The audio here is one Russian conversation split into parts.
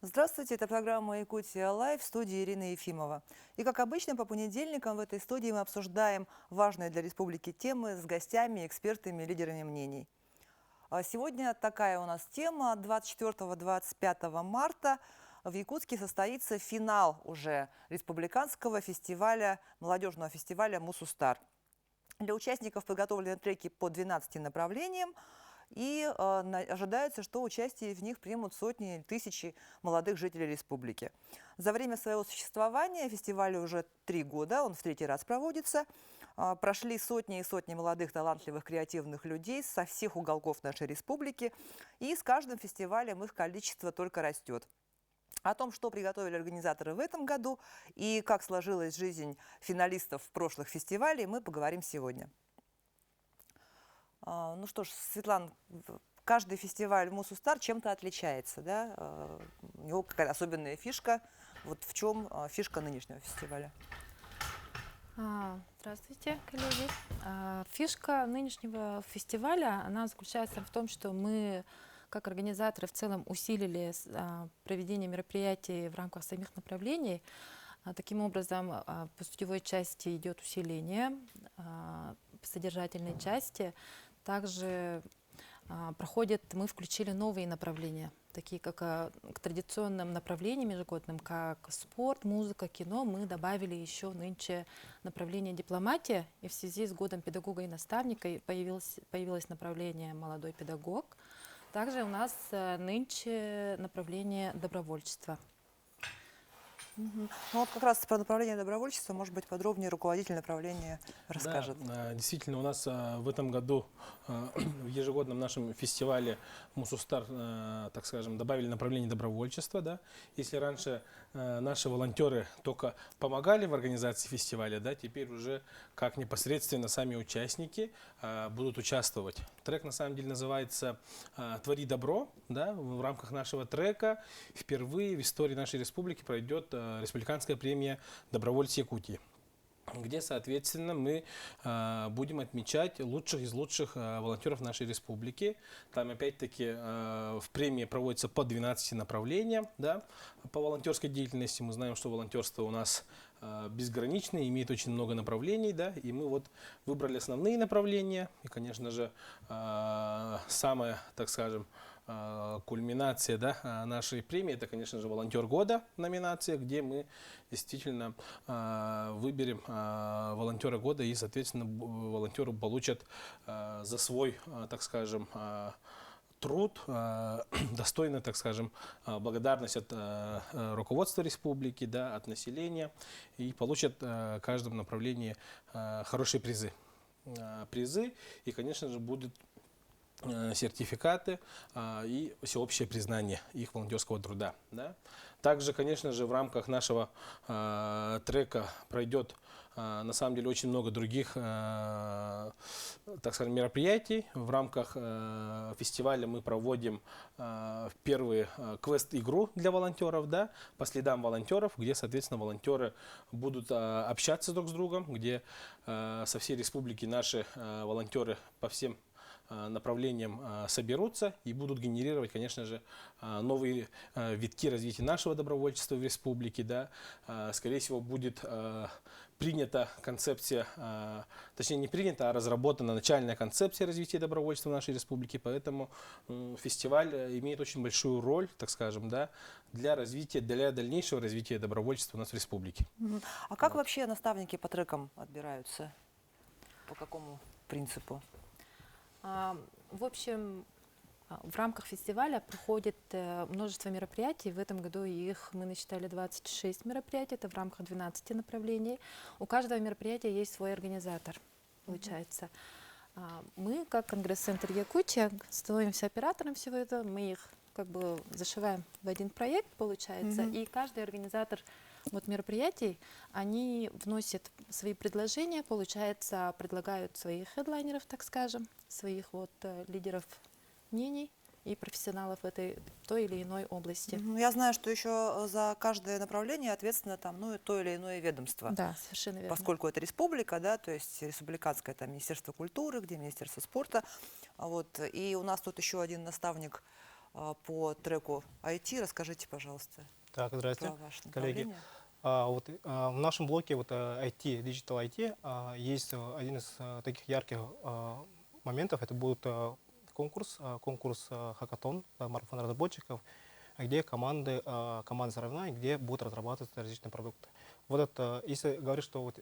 Здравствуйте, это программа «Якутия Лайв» в студии Ирина Ефимова. И, как обычно, по понедельникам в этой студии мы обсуждаем важные для республики темы с гостями, экспертами, лидерами мнений. Сегодня такая у нас тема. 24-25 марта в Якутске состоится финал уже республиканского фестиваля, молодежного фестиваля «Мусустар». Для участников подготовлены треки по 12 направлениям, и ожидается, что участие в них примут сотни или тысячи молодых жителей республики. За время своего существования фестивалю уже 3 года, он в 3-й раз проводится. Прошли сотни и сотни молодых, талантливых, креативных людей со всех уголков нашей республики, и с каждым фестивалем их количество только растет. О том, что приготовили организаторы в этом году и как сложилась жизнь финалистов прошлых фестивалей, мы поговорим сегодня. Ну что ж, Светлана, каждый фестиваль «Мусустар» чем-то отличается, да? У него какая-то особенная фишка. Вот в чем фишка нынешнего фестиваля? Здравствуйте, коллеги. Фишка нынешнего фестиваля, она заключается в том, что мы, как организаторы, в целом усилили проведение мероприятий в рамках самих направлений. Таким образом, по сутевой части идет усиление, по содержательной части также мы включили новые направления, такие как к традиционным направлениям ежегодным, как спорт, музыка, кино. Мы добавили еще нынче направление дипломатия, и в связи с годом педагога и наставника появилось направление молодой педагог. Также у нас нынче направление добровольчества. Ну вот как раз про направление добровольчества, может быть, подробнее руководитель направления расскажет. Да, действительно, у нас в этом году в ежегодном нашем фестивале «Мусустар», так скажем, добавили направление добровольчества. Да. Если раньше наши волонтеры только помогали в организации фестиваля, да, теперь уже как непосредственно сами участники будут участвовать. Трек на самом деле называется «Твори добро». Да. В рамках нашего трека впервые в истории нашей республики пройдет республиканская премия «Добровольцы Якутии», где, соответственно, мы будем отмечать лучших из лучших волонтеров нашей республики. Там, опять-таки, в премии проводится по 12 направлениям, да, по волонтерской деятельности. Мы знаем, что волонтерство у нас безграничное, имеет очень много направлений, да, и мы вот выбрали основные направления. И, конечно же, самое, так скажем, кульминация, да, нашей премии — это, конечно же, «Волонтер года» номинация, где мы действительно выберем волонтера года, и, соответственно, волонтеры получат за свой, так скажем, труд, достойно, так скажем, благодарность от руководства республики, да, от населения, и получат в каждом направлении хорошие призы. И, конечно же, будут сертификаты и всеобщее признание их волонтерского труда. Да. Также, конечно же, в рамках нашего трека пройдет на самом деле очень много других, так скажем, мероприятий. В рамках фестиваля мы проводим первую квест-игру для волонтеров, да, по следам волонтеров, где, соответственно, волонтеры будут общаться друг с другом, где со всей республики наши волонтеры по всем направлениям соберутся и будут генерировать, конечно же, новые витки развития нашего добровольчества в республике. Да. Скорее всего, будет принята концепция, точнее не принята, а разработана начальная концепция развития добровольчества в нашей республике. Поэтому фестиваль имеет очень большую роль, так скажем, да, для дальнейшего развития добровольчества у нас в республике. А как вообще наставники по трекам отбираются? По какому принципу? В общем, в рамках фестиваля проходит множество мероприятий. В этом году мы насчитали 26 мероприятий. Это в рамках 12 направлений. У каждого мероприятия есть свой организатор, получается. Мы, как Конгресс-центр Якутия, становимся оператором всего этого. Мы их как бы зашиваем в один проект, получается. И каждый организатор мероприятий, они вносят свои предложения, получается, предлагают своих хедлайнеров, так скажем, своих лидеров мнений и профессионалов в той или иной области. Я знаю, что еще за каждое направление ответственно там, то или иное ведомство. Да, совершенно верно. Поскольку это республика, да, то есть республиканское там Министерство культуры, где Министерство спорта. Вот. И у нас тут еще один наставник по треку IT. Расскажите, пожалуйста, Так, про здравствуйте, ваше коллеги. направление. В нашем блоке IT, Digital IT, есть один из таких ярких моментов. Это будет конкурс хакатон, марафон разработчиков, где команда соревнований, где будут разрабатываться различные продукты. Если говорить, что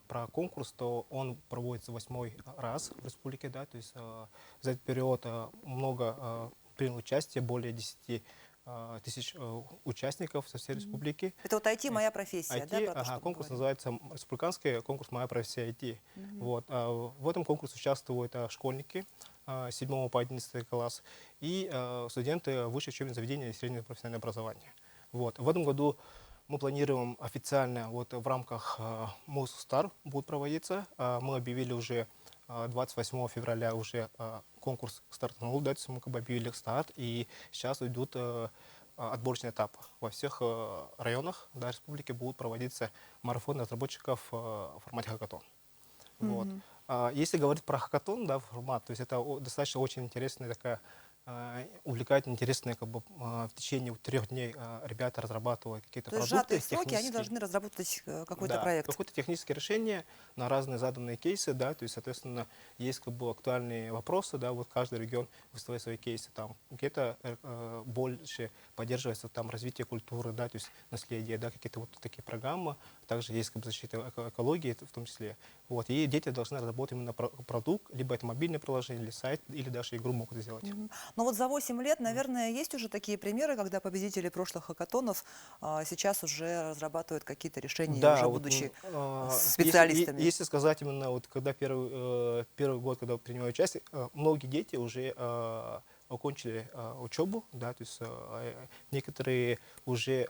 про конкурс, то он проводится 8-й раз в республике, да, то есть за этот период много приняло участие, более 10 тысяч участников со всей республики. Это вот IT «Моя профессия», да, IT, про то, что мы конкурс говорим? называется республиканский конкурс «Моя профессия IT». В этом конкурсе участвуют школьники 7 по 11 класс и студенты высших учебных заведений и среднего профессионального образования. В этом году мы планируем официально в рамках МУС-СТАР будет проводиться. Мы объявили уже 28 февраля уже конкурс стартанул, да, то есть мы объявили старт, и сейчас идут отборочный этап. Во всех районах, да, республики будут проводиться марафоны разработчиков в формате хакатон. Если говорить про хакатон, да, формат, то есть это достаточно очень интересная такая увлекательная, интересная, в течение 3 дней ребята разрабатывают какие-то То есть продукты сжатые сроки, они технические. должны разработать какой-то Да, проект. какое-то техническое решение на разные заданные кейсы, да, то есть, соответственно, есть актуальные вопросы, да, каждый регион выставляет свои кейсы, там где-то больше поддерживается там развитие культуры, да, то есть наследие, да, какие-то такие программы, также есть защита экологии в том числе, и дети должны разработать именно продукт, либо это мобильное приложение, или сайт, или даже игру могут сделать. Но вот за 8 лет, наверное, есть уже такие примеры, когда победители прошлых хакатонов сейчас уже разрабатывают какие-то решения, Да, уже будучи если специалистами. если сказать именно, когда первый год, когда принимаю участие, многие дети уже окончили учебу, да, то есть некоторые уже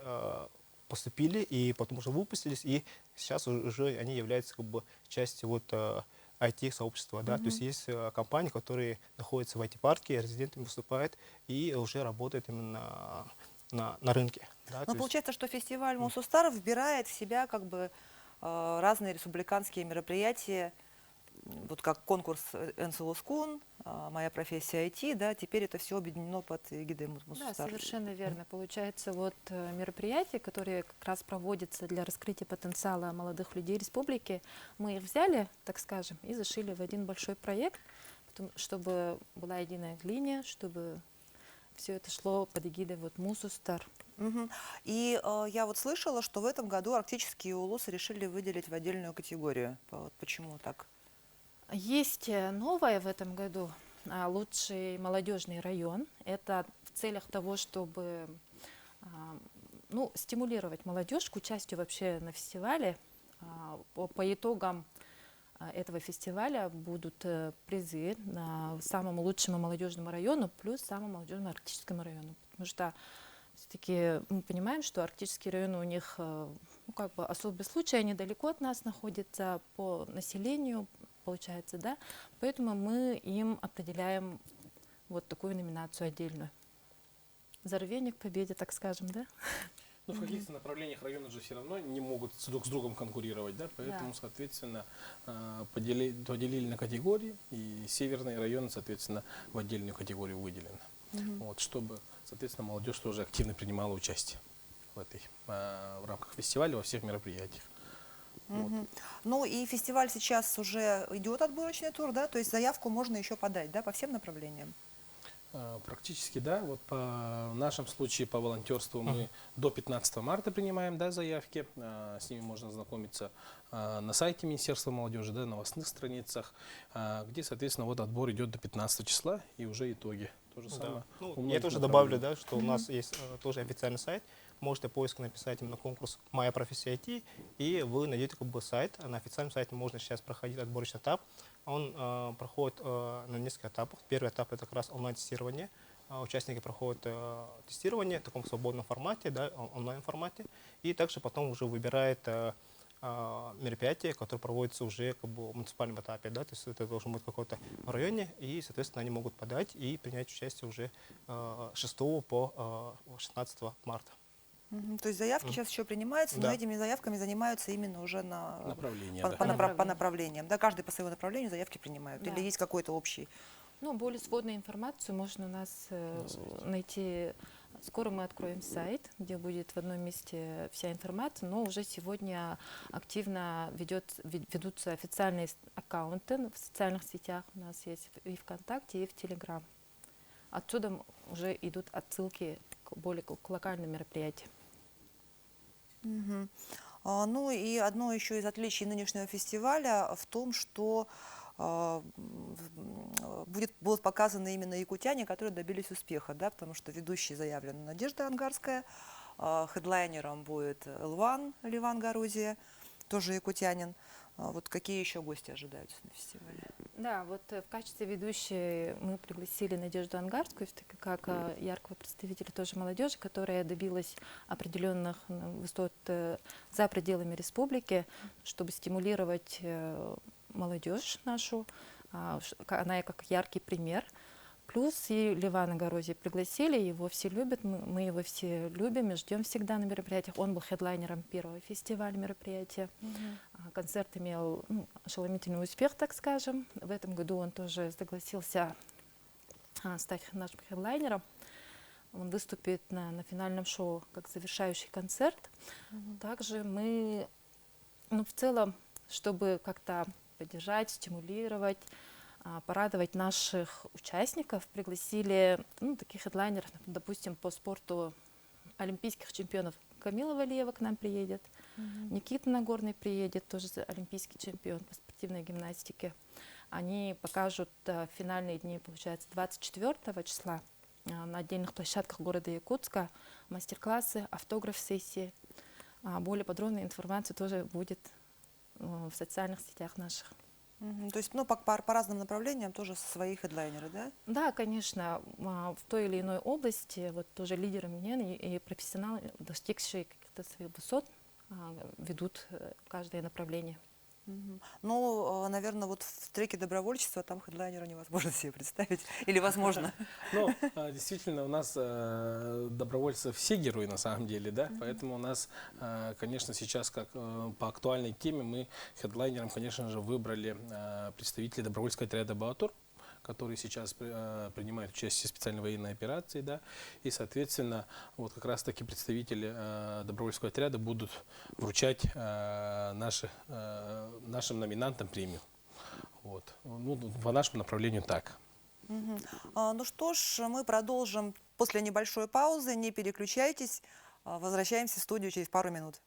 поступили и потом уже выпустились, и сейчас уже они являются частью IT-сообщества, да, то есть есть компании, которые находятся в IT-парке, резидентами выступают и уже работают именно на рынке. Да, Но то есть- получается, что фестиваль МУСУСТАР вбирает в себя разные республиканские мероприятия, вот как конкурс НСЛУСКУН, «Моя профессия IT», да, теперь это все объединено под эгидой Да, МУСУСТАР. совершенно верно. Получается, мероприятия, которые как раз проводятся для раскрытия потенциала молодых людей республики, мы их взяли, так скажем, и зашили в один большой проект, чтобы была единая линия, чтобы все это шло под эгидой МУСУСТАР. И я вот слышала, что в этом году арктические улусы решили выделить в отдельную категорию. Почему так? Есть новое в этом году, лучший молодежный район. Это в целях того, чтобы стимулировать молодежь к участию вообще на фестивале. По итогам этого фестиваля будут призы самому лучшему молодежному району плюс самому молодежному арктическому району. Потому что все-таки мы понимаем, что арктические районы у них особый случай, они далеко от нас находятся по населению, получается, да, поэтому мы им определяем вот такую номинацию отдельную. За рвение к победе, так скажем, да? Ну, в каких-то направлениях районы же все равно не могут друг с другом конкурировать, да, поэтому, Да. соответственно, поделили на категории, и северные районы, соответственно, в отдельную категорию выделены. Чтобы, соответственно, молодежь тоже активно принимала участие в рамках фестиваля, во всех мероприятиях. Ну и фестиваль сейчас уже идет отборочный тур, да, то есть заявку можно еще подать, да, по всем направлениям? Практически, да. В нашем случае по волонтерству мы до 15 марта принимаем, да, заявки. С ними можно знакомиться на сайте Министерства молодежи, да, на новостных страницах, где, соответственно, отбор идет до 15 числа и уже итоги. То же самое. Да. у Я многих тоже направлений. добавлю, да, что у нас есть тоже официальный сайт. Можете поиск написать именно конкурс «Моя профессия IT», и вы найдете сайт. На официальном сайте можно сейчас проходить отборочный этап. Он проходит на несколько этапов. Первый этап – это как раз онлайн-тестирование. Участники проходят тестирование в таком свободном формате, да, онлайн-формате. И также потом уже выбирает мероприятие, которое проводится уже в муниципальном этапе. Да, то есть это должен быть какой-то в районе, и, соответственно, они могут подать и принять участие уже 6 по 16 марта. То есть заявки сейчас еще принимаются, но Да. этими заявками занимаются именно уже Направление, по да. направлениям. направлениям. Да, каждый по своему направлению заявки принимают. Да. Или есть какой-то общий Ну, более сводную информацию можно у нас найти. Скоро мы откроем сайт, где будет в одном месте вся информация, но уже сегодня активно ведутся официальные аккаунты в социальных сетях. У нас есть и ВКонтакте, и в Телеграм. Отсюда уже идут отсылки к локальным мероприятиям. Мгм. Ну и одно еще из отличий нынешнего фестиваля в том, что будут показаны именно якутяне, которые добились успеха, да, потому что ведущей заявлена Надежда Ангарская, хедлайнером будет Ливан Гарузия, тоже якутянин. Вот какие еще гости ожидаются на фестивале? Да, вот в качестве ведущей мы пригласили Надежду Ангарскую, как яркого представителя тоже молодежи, которая добилась определенных высот за пределами республики, чтобы стимулировать молодежь нашу. Она как яркий пример. Плюс и Ливана Горозия пригласили, его все любят, мы его все любим и ждем всегда на мероприятиях. Он был хедлайнером первого фестиваля мероприятия. Концерт имел ошеломительный успех, так скажем. В этом году он тоже согласился стать нашим хедлайнером. Он выступит на финальном шоу как завершающий концерт. Также мы, в целом, чтобы как-то поддержать, стимулировать, порадовать наших участников, пригласили таких хедлайнеров, допустим, по спорту олимпийских чемпионов. Камила Валиева к нам приедет, Никита Нагорный приедет, тоже олимпийский чемпион по спортивной гимнастике. Они покажут финальные дни, получается, 24 числа на отдельных площадках города Якутска мастер-классы, автограф-сессии. Более подробная информация тоже будет в социальных сетях наших. То есть, по разным направлениям тоже свои хедлайнеры, да? Да, конечно, в той или иной области вот тоже лидеры мнений и профессионалы, достигшие каких-то своих высот, ведут каждое направление. Ну, наверное, вот в треке добровольчества там хедлайнера невозможно себе представить. Или возможно? Ну, действительно, у нас добровольцы все герои на самом деле, да, поэтому у нас, конечно, сейчас как по актуальной теме мы хедлайнером, конечно же, выбрали представителей добровольческого отряда «Баатур», которые сейчас принимают участие в специальной военной операции, да, и, соответственно, вот как раз-таки представители добровольческого отряда будут вручать нашим номинантам премию. Вот. Ну, по нашему направлению так. Ну что ж, мы продолжим после небольшой паузы. Не переключайтесь. Возвращаемся в студию через пару минут.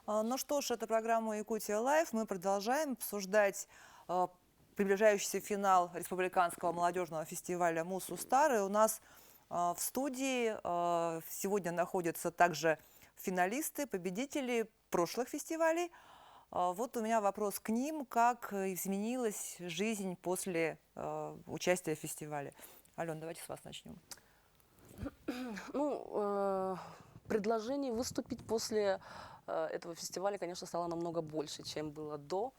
Ну что ж, это программа «Якутия Лайв». Мы продолжаем обсуждать приближающийся финал Республиканского молодежного фестиваля «Мусустар». И у нас в студии сегодня находятся также финалисты, победители прошлых фестивалей. Вот у меня вопрос к ним. Как изменилась жизнь после участия в фестивале? Алена, давайте с вас начнем. Ну, предложений выступить после этого фестиваля, конечно, стало намного больше, чем было до.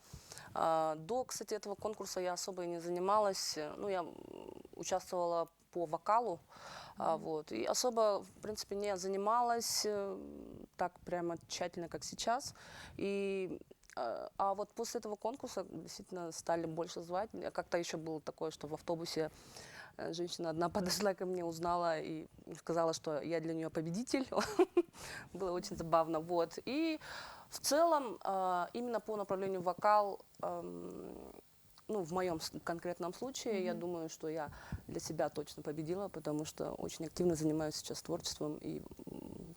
До, кстати, этого конкурса я особо и не занималась. Ну, я участвовала по вокалу, вот, и особо, в принципе, не занималась так прямо тщательно, как сейчас. А вот после этого конкурса действительно стали больше звать. Как-то еще было такое, что в автобусе женщина одна подошла ко мне, узнала и сказала, что я для нее победитель. Было очень забавно. Вот. И в целом именно по направлению вокал, ну, в моем конкретном случае, я думаю, что я для себя точно победила, потому что очень активно занимаюсь сейчас творчеством, и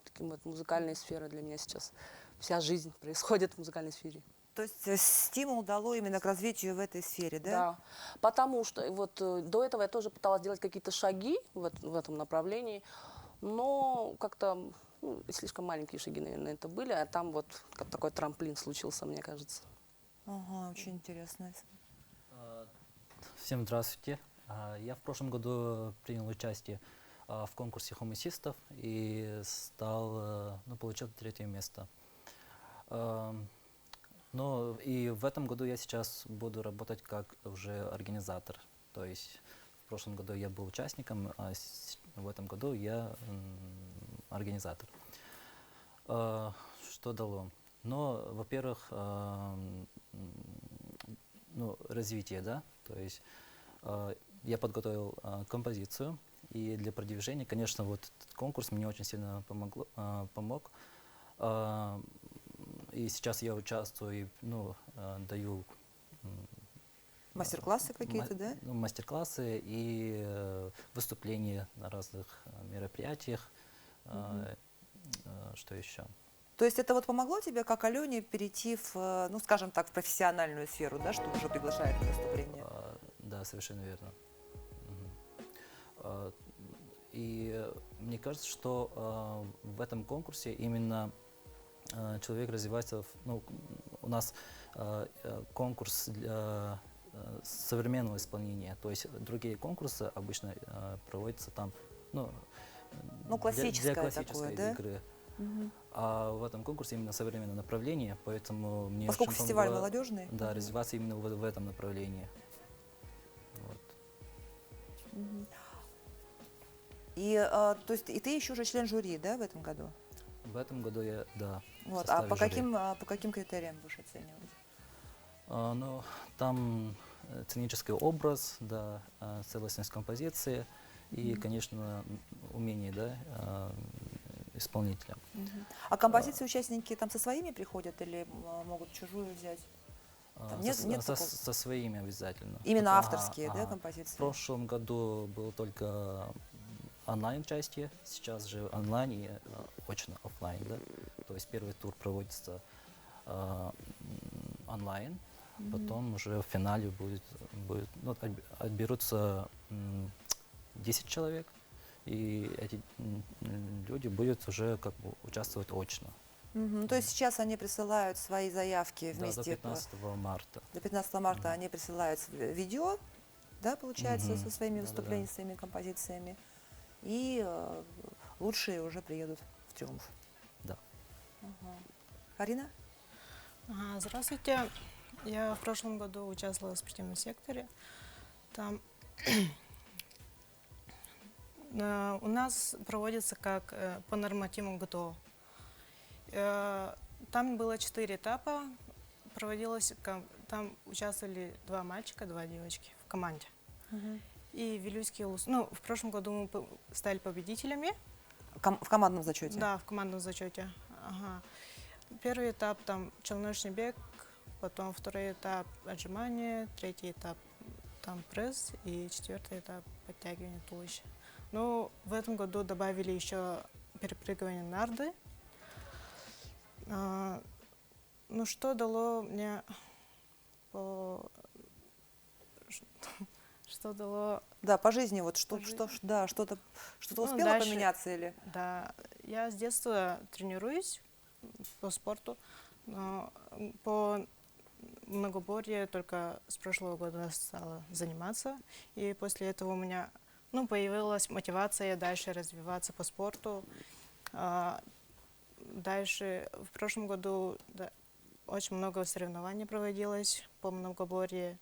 таким вот музыкальной сферой для меня сейчас вся жизнь происходит в музыкальной сфере. То есть стимул дало именно к развитию в этой сфере, да? Да, потому что вот до этого я тоже пыталась делать какие-то шаги в этом направлении, но как-то слишком маленькие шаги, наверное, это были, а там вот как такой трамплин случился, мне кажется. Ага, очень интересно. Всем здравствуйте. Я в прошлом году принял участие в конкурсе хомисистов и получил 3-е место. Но и в этом году я сейчас буду работать как уже организатор. То есть в прошлом году я был участником, а в этом году я организатор. Что дало? Но, во-первых, ну, развитие, да, то есть я подготовил композицию, и для продвижения, конечно, вот этот конкурс мне очень сильно помог. И сейчас я участвую, и, ну, даю Мастер-классы какие-то, да? ну, мастер-классы и выступления на разных мероприятиях. Что еще? То есть это вот помогло тебе, как Алене, перейти в, ну, скажем так, в профессиональную сферу, да, что уже приглашают на выступление? Да, совершенно верно. И мне кажется, что в этом конкурсе именно человек развивается. Ну, у нас конкурс для современного исполнения, то есть другие конкурсы обычно проводятся там, ну, Ну, классическое для классической такое, да? игры. А в этом конкурсе именно современное направление, поэтому мне Поскольку очень фестиваль помогло, молодежный. да, развиваться именно в этом направлении. Вот. И, то есть, и ты еще уже член жюри, да, в этом году? В этом году я, да, в Вот. А составе жюри. по каким критериям будешь оценивать? Ну, там сценический образ, да, целостность композиции и, конечно, умение, да, исполнителя. А композиции участники там со своими приходят или могут чужую взять? Там нет такого? Со своими обязательно. Именно Ага, авторские, да, ага. композиции? В прошлом году было только онлайн-части, сейчас же онлайн и очно офлайн, да. То есть первый тур проводится онлайн, потом уже в финале будет ну, отберутся 10 человек, и эти люди будут уже как бы участвовать очно. То есть сейчас они присылают свои заявки Да, вместе. до 15 марта. До 15 марта они присылают видео, да, получается, со своими выступлениями, своими композициями. И лучшие уже приедут в Триумф. Да. Карина? Здравствуйте. Я в прошлом году участвовала в спортивном секторе. Там у нас проводится как по нормативам ГТО. Там было 4 этапа. Проводилось, там участвовали 2 мальчика, 2 девочки в команде. И Вилюйский улус. Ну, в прошлом году мы стали победителями. В командном зачете? Да, в командном зачете. Ага. Первый этап там челночный бег, потом второй этап отжимания, третий этап там пресс и четвертый этап подтягивание туловища. Ну, в этом году добавили еще перепрыгивание нарды. Ну, что дало мне что дало... Да, по жизни вот что, По жизни. да, что-то Ну, успело дальше- поменяться или? Да, я с детства тренируюсь по спорту, но по многоборье только с прошлого года стала заниматься. И после этого у меня появилась мотивация дальше развиваться по спорту. Дальше в прошлом году очень много соревнований проводилось по многоборье.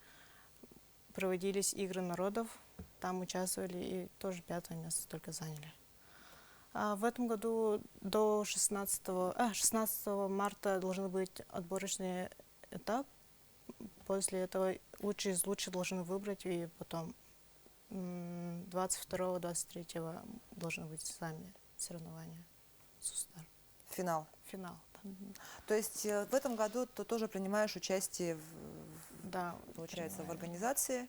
Проводились игры народов, там участвовали и тоже 5-е место только заняли. А в этом году до 16 марта должен быть отборочный этап. После этого лучшие из лучших должны выбрать, и потом 22-23 должны быть сами соревнования. Сустар. Финал. Финал. Да. То есть в этом году ты тоже принимаешь участие, Да, получается, в принимаю. организации,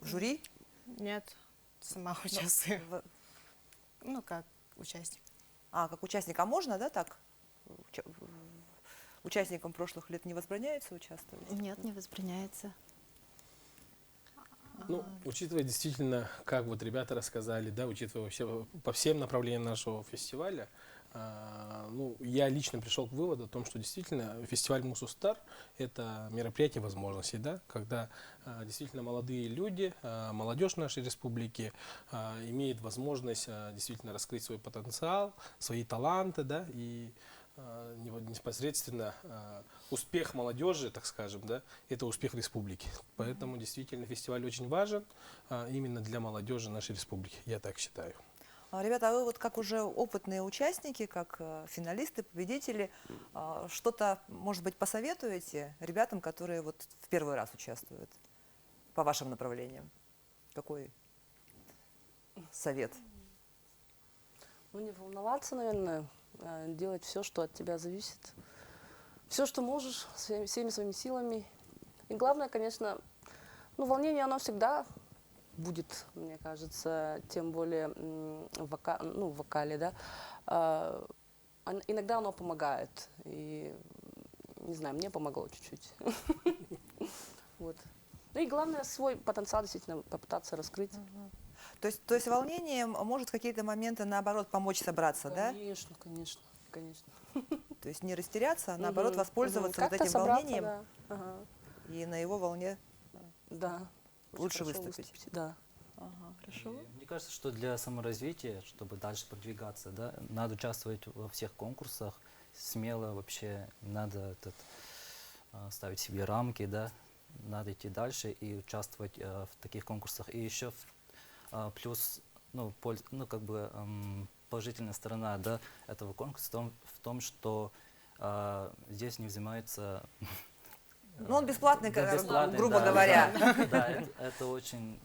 в жюри? Нет, сама участвую. В- Ну, как участник. как участник. А можно, да, так? Участникам прошлых лет не возбраняется участвовать? Нет, не возбраняется. Ну, учитывая действительно, как вот ребята рассказали, да, учитывая вообще по всем направлениям нашего фестиваля, ну, я лично пришел к выводу о том, что действительно фестиваль Мусустар – это мероприятие возможностей, да, когда действительно молодые люди, молодежь нашей республики имеет возможность действительно раскрыть свой потенциал, свои таланты, да, и непосредственно успех молодежи, так скажем, да, это успех республики. Поэтому действительно фестиваль очень важен именно для молодежи нашей республики, я так считаю. Ребята, а вы вот как уже опытные участники, как финалисты, победители, что-то, может быть, посоветуете ребятам, которые вот в первый раз участвуют по вашим направлениям? Какой совет? Ну, не волноваться, наверное, делать все, что от тебя зависит. Все, что можешь, всеми своими силами. И главное, конечно, ну, волнение, оно всегда будет, мне кажется, тем более в вокале, да. Иногда оно помогает. И, не знаю, мне помогло чуть-чуть. Вот. Ну и главное, свой потенциал действительно попытаться раскрыть. То есть волнение может в какие-то моменты, наоборот, помочь собраться, да? Конечно, конечно, конечно. То есть не растеряться, а наоборот Мгм, воспользоваться вот Как-то этим собраться, волнением да. Ага. и на его волне Да. Очень лучше хорошо выступить. Да. Ага, хорошо. И мне кажется, что для саморазвития, чтобы дальше продвигаться, да, надо участвовать во всех конкурсах, смело вообще, надо ставить себе рамки, да, надо идти дальше и участвовать в таких конкурсах. И еще плюс, ну, положительная сторона, да, этого конкурса в том, что здесь не взимается. Ну, он бесплатный, Да, бесплатный, грубо да, говоря. Да, это очень,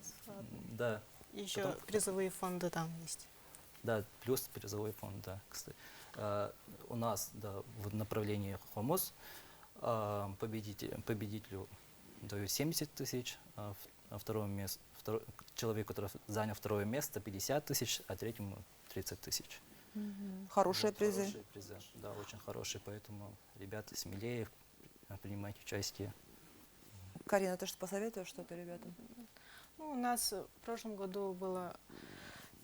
да. Еще Потом- призовые фонды там есть. Да, плюс призовой фонд, да, кстати. У нас, да, в направлении Хомус победителю дают 70 тысяч, человек, который занял второе место, 50 тысяч, а третьему 30 тысяч. Хорошие Вот, призы. Хорошие призы, да, очень хорошие, поэтому ребята смелее принимайте участие. Карина, ты что посоветуешь что-то ребятам? Ну, у нас в прошлом году было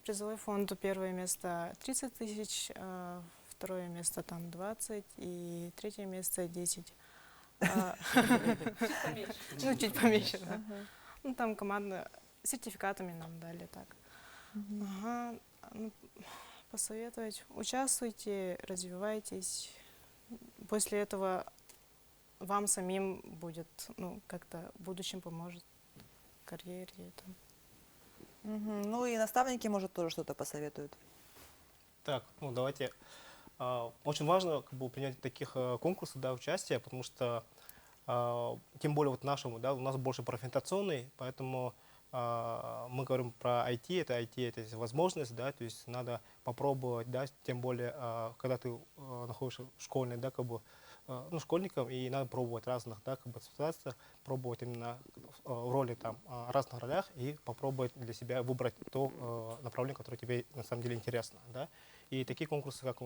призовой фонд, первое место 30 тысяч, второе место там 20 и третье место 10. Ну, чуть поменьше, да. Ну, там команда сертификатами нам дали так. Ага. Ну, посоветовать, участвуйте, развивайтесь. После этого вам самим будет, ну, как-то в будущем поможет в карьере. Там. Ну и наставники, может, тоже что-то посоветуют. Так, ну давайте. Очень важно как бы, принять в таких конкурсах, да, участие, потому что тем более вот нашему, да, у нас больше профориентационный, поэтому мы говорим про IT, это возможность, да, то есть надо попробовать, да, тем более, когда ты находишься в школьной, да, как бы, ну, школьником, и надо пробовать разных, да, как бы, ситуациях, пробовать именно в роли, там, разных ролях и попробовать для себя выбрать то направление, которое тебе на самом деле интересно, да. И такие конкурсы, как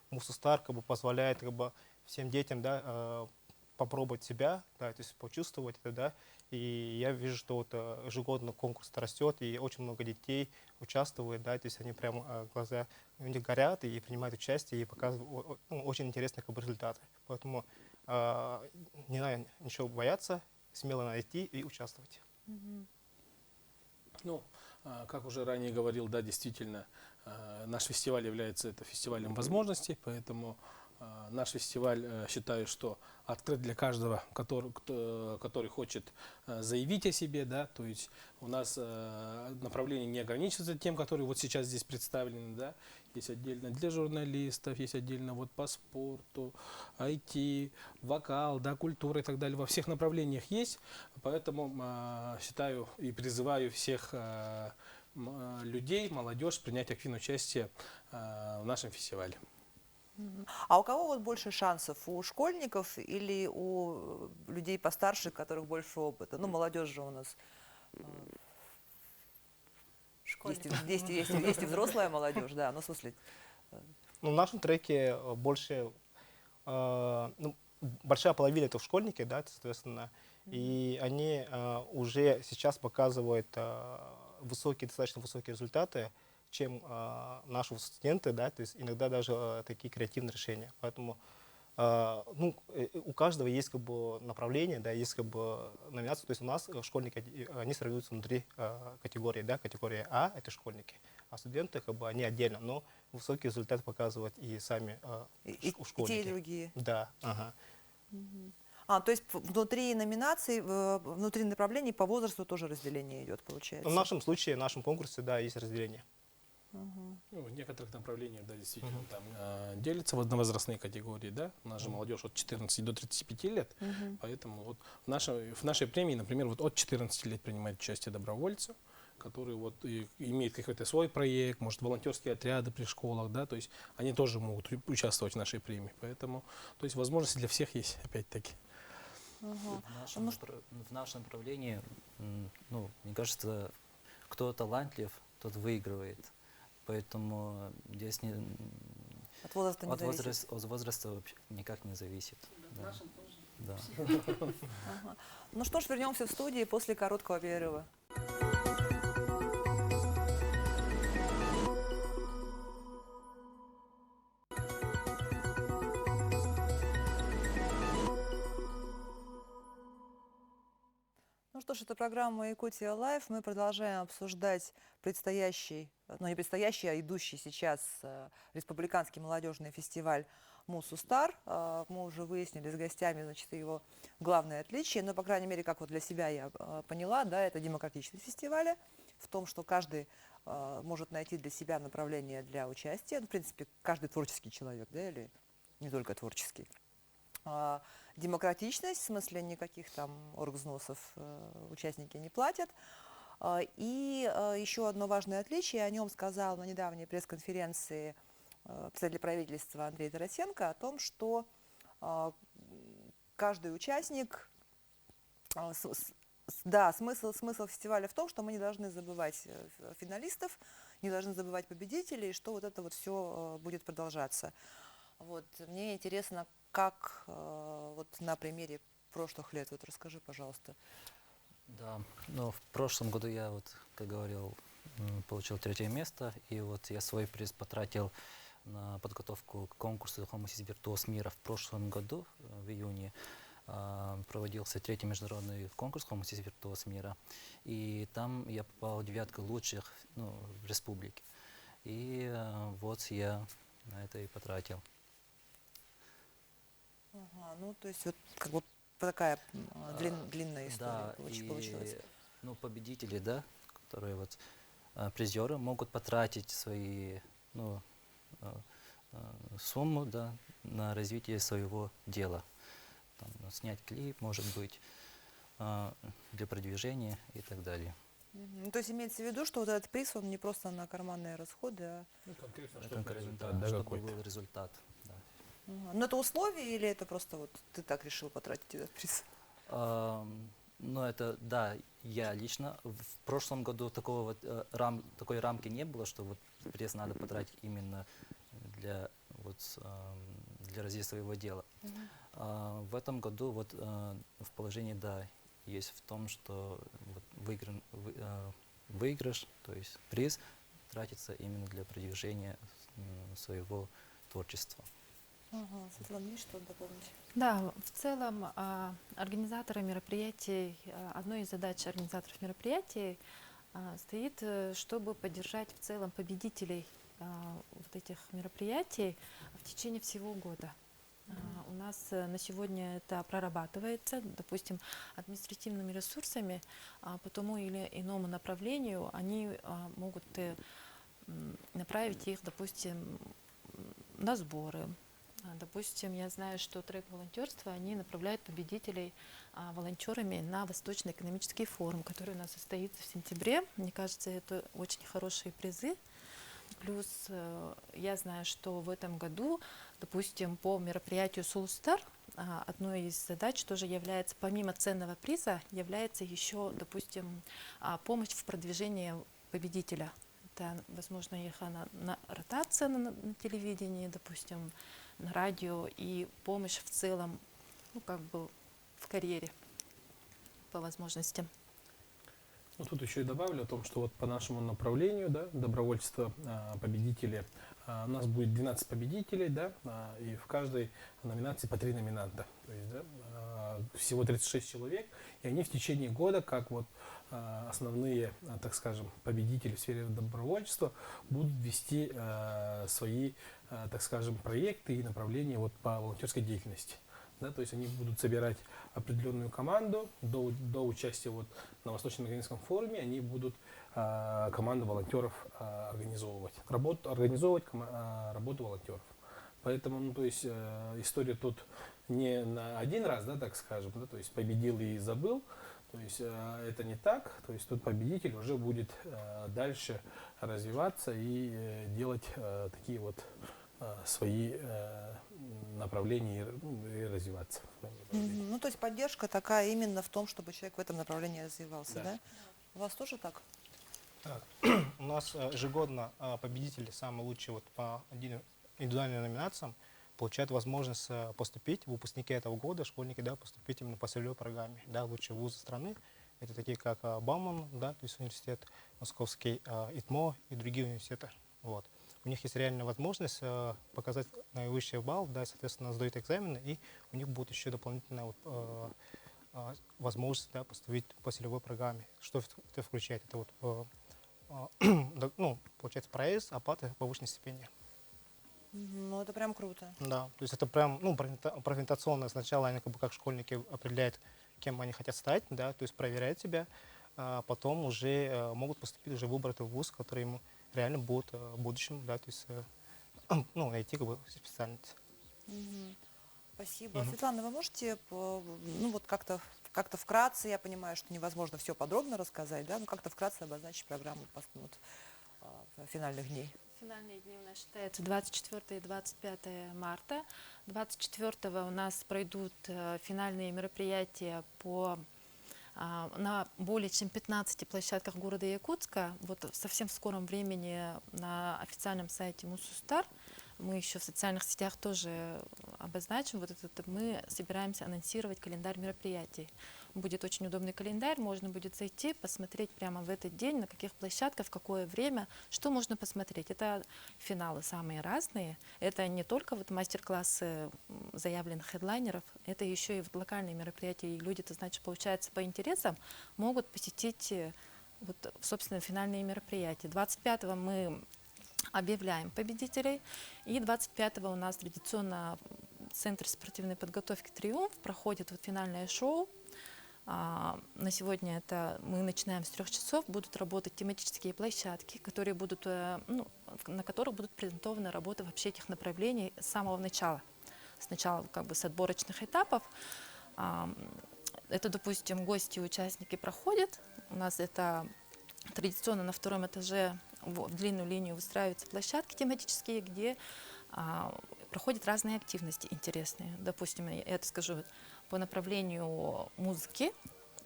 Мусустар, как бы, позволяют, как бы, всем детям, да, попробовать себя, да, то есть почувствовать это, да, и я вижу, что вот ежегодно конкурс растет, и очень много детей участвует, да, то есть они прям глаза у них горят и принимают участие, и показывают очень интересные как бы, результаты. Поэтому не надо ничего бояться, смело найти и участвовать. Ну, как уже ранее говорил, да, действительно, наш фестиваль является фестивалем возможностей, поэтому наш фестиваль, считаю, что открыт для каждого, который хочет заявить о себе, да, то есть у нас направление не ограничивается тем, которые вот сейчас здесь представлены, да, есть отдельно для журналистов, есть отдельно вот по спорту, IT, вокал, да, культура и так далее, во всех направлениях есть, поэтому считаю и призываю всех людей, молодежь принять активное участие в нашем фестивале. А у кого вот больше шансов? У школьников или у людей постарше, у которых больше опыта? Ну, молодежь же у нас. Есть и взрослая молодежь, да, ну, в смысле. Ну, в нашем треке больше, ну, большая половина это школьники, да, соответственно, и они уже сейчас показывают достаточно высокие результаты, чем наши студенты, да, то есть иногда даже такие креативные решения. Поэтому у каждого есть как бы направление, да, есть как бы номинация. То есть у нас школьники, они соревнуются внутри категории, да, категория А — это школьники, а студенты как бы они отдельно, но высокий результат показывают и сами школьники. те, и другие. Да, ага. То есть внутри номинаций, внутри направлений по возрасту тоже разделение идет, получается? В нашем случае, в нашем конкурсе, да, есть разделение. Ну, в некоторых направлениях, да, действительно, там делятся в одновозрастные категории, да, у нас же молодежь от 14 до 35 лет, поэтому вот в нашей премии, например, вот от 14 лет принимают участие добровольцы, которые вот имеют какой-то свой проект, может, волонтерские отряды при школах, да, то есть они тоже могут участвовать в нашей премии, поэтому, то есть возможности для всех есть, опять-таки. В нашем направлении, ну, мне кажется, кто талантлив, тот выигрывает. Поэтому здесь От возраста не зависит? от возраста вообще никак не зависит. Да. Да. Ну что ж, вернемся в студию после короткого перерыва. Ну что ж, это программа «Якутия Лайф». Мы продолжаем обсуждать предстоящий, ну не предстоящий, а идущий сейчас республиканский молодежный фестиваль «Мусустар». Мы уже выяснили с гостями, значит, его главное отличие, но, по крайней мере, как вот для себя я поняла, да, это демократичность фестиваля, в том, что каждый может найти для себя направление для участия. Ну, в принципе, каждый творческий человек, да, или не только творческий. Демократичность, в смысле никаких там оргвзносов участники не платят. И еще одно важное отличие, о нем сказал на недавней пресс-конференции председатель правительства Андрей Тарасенко, о том, что каждый участник, да, смысл фестиваля в том, что мы не должны забывать финалистов, не должны забывать победителей, и что вот это вот все будет продолжаться. Вот, мне интересно, как вот на примере прошлых лет, вот расскажи, пожалуйста. Да, ну, в прошлом году я, вот, как говорил, получил 3-е место, и вот я свой приз потратил на подготовку к конкурсу «Хомусис Виртуоз мира». В прошлом году, в июне, проводился 3-й международный конкурс «Хомусис Виртуоз мира», и там я попал в 9 лучших, ну, в республике. И вот я на это и потратил. Ага, ну, то есть вот как бы такая длинная история Да, получилась. Ну, победители, да, которые вот призеры могут потратить свои, ну, сумму, да, на развитие своего дела. Там, снять клип, может быть, для продвижения и так далее. Ну, то есть имеется в виду, что вот этот приз, он не просто на карманные расходы, а... Ну, конкретно, Конкретно, да, чтобы был результат. Да. Ну, это условие или это просто вот ты так решил потратить этот приз? Ну, это, да, я лично. В прошлом году такой рамки не было, что вот приз надо потратить именно для развития своего дела. В этом году вот в положении, да, есть в том, что вот выигрыш, то есть приз, тратится именно для продвижения своего творчества. Светлана, есть что дополнить? Да, в целом организаторы мероприятий, одной из задач организаторов мероприятий стоит, чтобы поддержать в целом победителей вот этих мероприятий в течение всего года. У нас на сегодня это прорабатывается, допустим, административными ресурсами по тому или иному направлению они могут направить их, допустим, на сборы. Допустим, я знаю, что трек волонтерства, они направляют победителей волонтерами на Восточный экономический форум, который у нас состоится в сентябре. Мне кажется, это очень хорошие призы. Плюс я знаю, что в этом году, допустим, по мероприятию «Сулустар» одной из задач тоже является, помимо ценного приза, является еще, допустим, помощь в продвижении победителя. Это, возможно, их на ротация на телевидении, допустим, на радио, и помощь в целом, ну, как бы в карьере по возможностям. Ну, тут еще и добавлю о том, что вот по нашему направлению, да, добровольчество, победители, у нас будет 12 победителей, да, и в каждой номинации по 3 номинанта. То есть, да, всего 36 человек, и они в течение года, как вот основные, так скажем, победители в сфере добровольчества, будут вести свои, так скажем, проекты и направления вот по волонтерской деятельности. Да, то есть они будут собирать определенную команду до участия вот на Восточном Маkedонском форуме, они будут команду волонтеров организовывать, организовывать работу волонтеров. Поэтому, ну, то есть история тут не на один раз, да, так скажем, да, то есть победил и забыл, то есть это не так, то есть тут победитель уже будет дальше развиваться и делать такие вот свои направления и развиваться. Ну, то есть поддержка такая именно в том, чтобы человек в этом направлении развивался, Да. да? У вас тоже так? У нас ежегодно победители, самые лучшие вот по индивидуальным номинациям, получают возможность поступить, выпускники этого года, школьники, да, поступить именно по целевой программе, да, лучшие вузы страны. Это такие как Бауман, да, то есть университет, Московский, ИТМО и другие университеты. Вот. У них есть реальная возможность показать наивысший балл, да, и, соответственно, сдают экзамены, и у них будет еще дополнительная вот, возможность, да, поступить по целевой программе. Что это включает? Это вот, ну, получается, проезд, оплата повышенной стипендии. Ну, это прям круто. Да, то есть это прям, ну, презентационно. Сначала они как бы как школьники определяют, кем они хотят стать, да, то есть проверяют себя, а потом уже могут поступить, уже выбрать вуз, который ему реально будет в будущем, да, то есть, ну, найти как бы специальность. Спасибо. Светлана, вы можете, ну, вот как-то вкратце, я понимаю, что невозможно все подробно рассказать, да, но как-то вкратце обозначить программу вот, финальных дней? Финальные дни у нас считаются 24 и 25 марта. 24 у нас пройдут финальные мероприятия на более чем 15 площадках города Якутска. Вот в совсем скором времени на официальном сайте Мусустар, мы еще в социальных сетях тоже обозначим, вот это мы собираемся анонсировать календарь мероприятий. Будет очень удобный календарь, можно будет зайти, посмотреть прямо в этот день, на каких площадках, в какое время, что можно посмотреть. Это финалы самые разные, это не только вот мастер-классы заявленных хедлайнеров, это еще и вот локальные мероприятия, и люди-то, значит, получается, по интересам могут посетить вот, собственно, финальные мероприятия. 25-го мы объявляем победителей, и 25-го у нас традиционно в Центре спортивной подготовки «Триумф» проходит вот финальное шоу. На сегодня это мы начинаем с 3 часов, будут работать тематические площадки, которые будут, ну, на которых будут презентованы работы вообще этих направлений с самого начала. Сначала как бы с отборочных этапов. Это, допустим, гости и участники проходят. У нас это традиционно на 2-м этаже в длинную линию выстраиваются площадки тематические, где проходят разные активности интересные. Допустим, я это скажу, по направлению музыки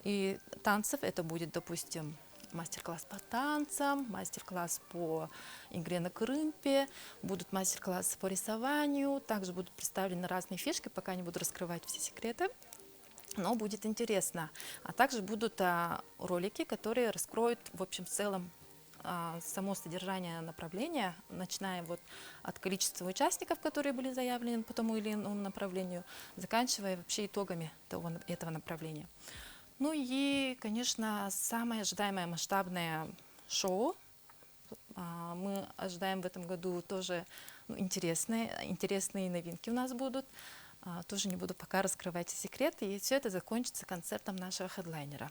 и танцев это будет, допустим, мастер-класс по танцам, мастер-класс по игре на крымпе, будут мастер-классы по рисованию, также будут представлены разные фишки, пока не буду раскрывать все секреты, но будет интересно. А также будут ролики, которые раскроют, в общем, в целом само содержание направления, начиная вот от количества участников, которые были заявлены по тому или иному направлению, заканчивая вообще итогами этого направления. Ну и, конечно, самое ожидаемое масштабное шоу. Мы ожидаем в этом году тоже интересные новинки у нас будут. Тоже не буду пока раскрывать секреты. И все это закончится концертом нашего хедлайнера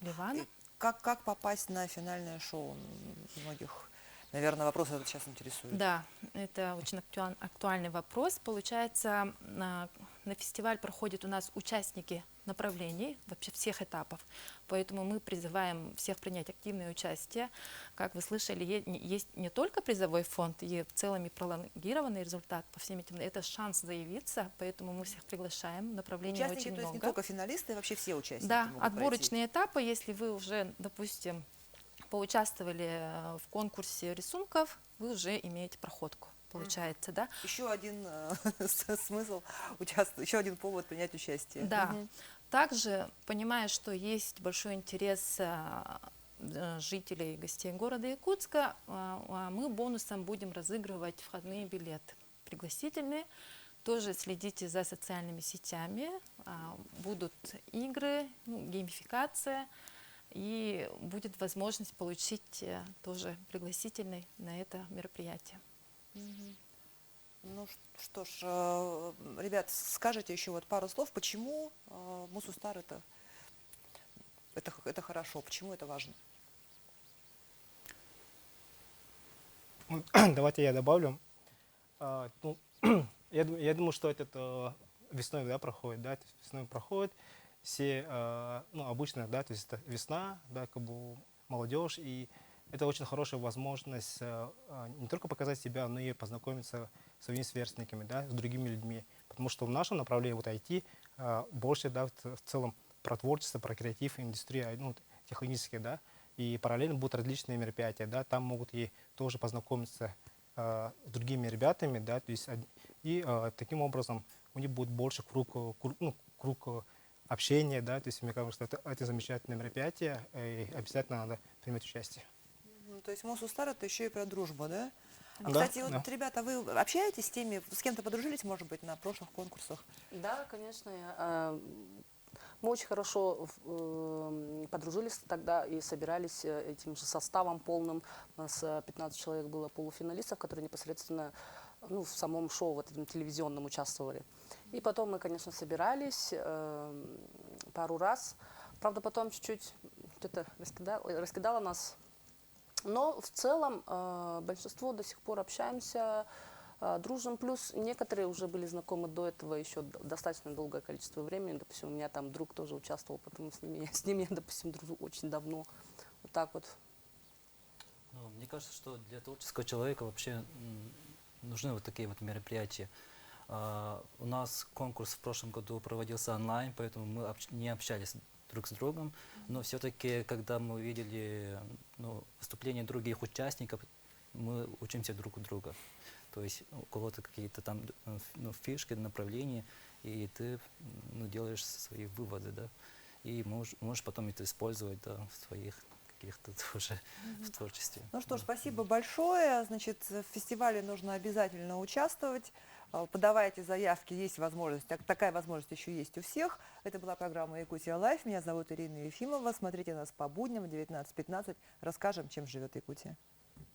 Ливана. Как попасть на финальное шоу? Многих, наверное, вопрос этот сейчас интересует. Да, это очень актуальный вопрос. Получается, на фестиваль проходят у нас участники направлений, вообще всех этапов. Поэтому мы призываем всех принять активное участие. Как вы слышали, есть не только призовой фонд, и в целом и пролонгированный результат по всем этим. Это шанс заявиться, поэтому мы всех приглашаем. Направлений Участники, очень то есть много. не только финалисты, вообще все участники Да, могут отборочные этапы, если вы уже, допустим, поучаствовали в конкурсе рисунков, вы уже имеете проходку. получается, да. Еще один смысл еще один повод принять участие. Да. Также, понимая, что есть большой интерес жителей и гостей города Якутска, мы бонусом будем разыгрывать входные билеты пригласительные. Тоже следите за социальными сетями, будут игры, геймификация, и будет возможность получить тоже пригласительный на это мероприятие. Ну что ж, ребят, скажите еще вот пару слов, почему Мусустар это хорошо, почему это важно? Ну, давайте я добавлю. Ну, я думаю, что это весной, да, проходит, да, весной проходит. Все, ну, обычно, да, то есть это весна, да, как бы молодежь, и это очень хорошая возможность не только показать себя, но и познакомиться с своими сверстниками, да, с другими людьми. Потому что в нашем направлении, вот IT, больше, да, в целом про творчество, про креатив, индустрия, ну, технические, да, и параллельно будут различные мероприятия, да, там могут и тоже познакомиться с другими ребятами, да, то есть, и таким образом у них будет больше круг общения, да, то есть, мне кажется, это замечательное мероприятие, и обязательно надо принять участие. То есть Мусустар это еще и про дружбу, да? Да, Кстати, да. вот, ребята, вы общаетесь с теми, с кем-то подружились, может быть, на прошлых конкурсах? Да, конечно. Мы очень хорошо подружились тогда и собирались этим же составом полным. У нас 15 человек было полуфиналистов, которые непосредственно, ну, в самом шоу, вот этом телевизионном, участвовали. И потом мы, конечно, собирались пару раз. Правда, потом чуть-чуть что-то раскидало нас. Но в целом большинство до сих пор общаемся, дружим. Плюс некоторые уже были знакомы до этого еще достаточно долгое количество времени. Допустим, у меня там друг тоже участвовал, потому с ними я, допустим, дружу очень давно. Вот так вот. Ну, мне кажется, что для творческого человека вообще нужны вот такие вот мероприятия. У нас конкурс в прошлом году проводился онлайн, поэтому мы не общались друг с другом, но все-таки, когда мы увидели выступления других участников, мы учимся друг у друга. То есть у кого-то какие-то там фишки, направления, и ты делаешь свои выводы, да, и можешь потом это использовать, да, в своих каких-то тоже в творчестве. Ну что ж, спасибо большое. Значит, в фестивале нужно обязательно участвовать. Подавайте заявки, есть возможность. Такая возможность еще есть у всех. Это была программа «Якутия Лайф». Меня зовут Ирина Ефимова. Смотрите нас по будням в 19:15. Расскажем, чем живет Якутия.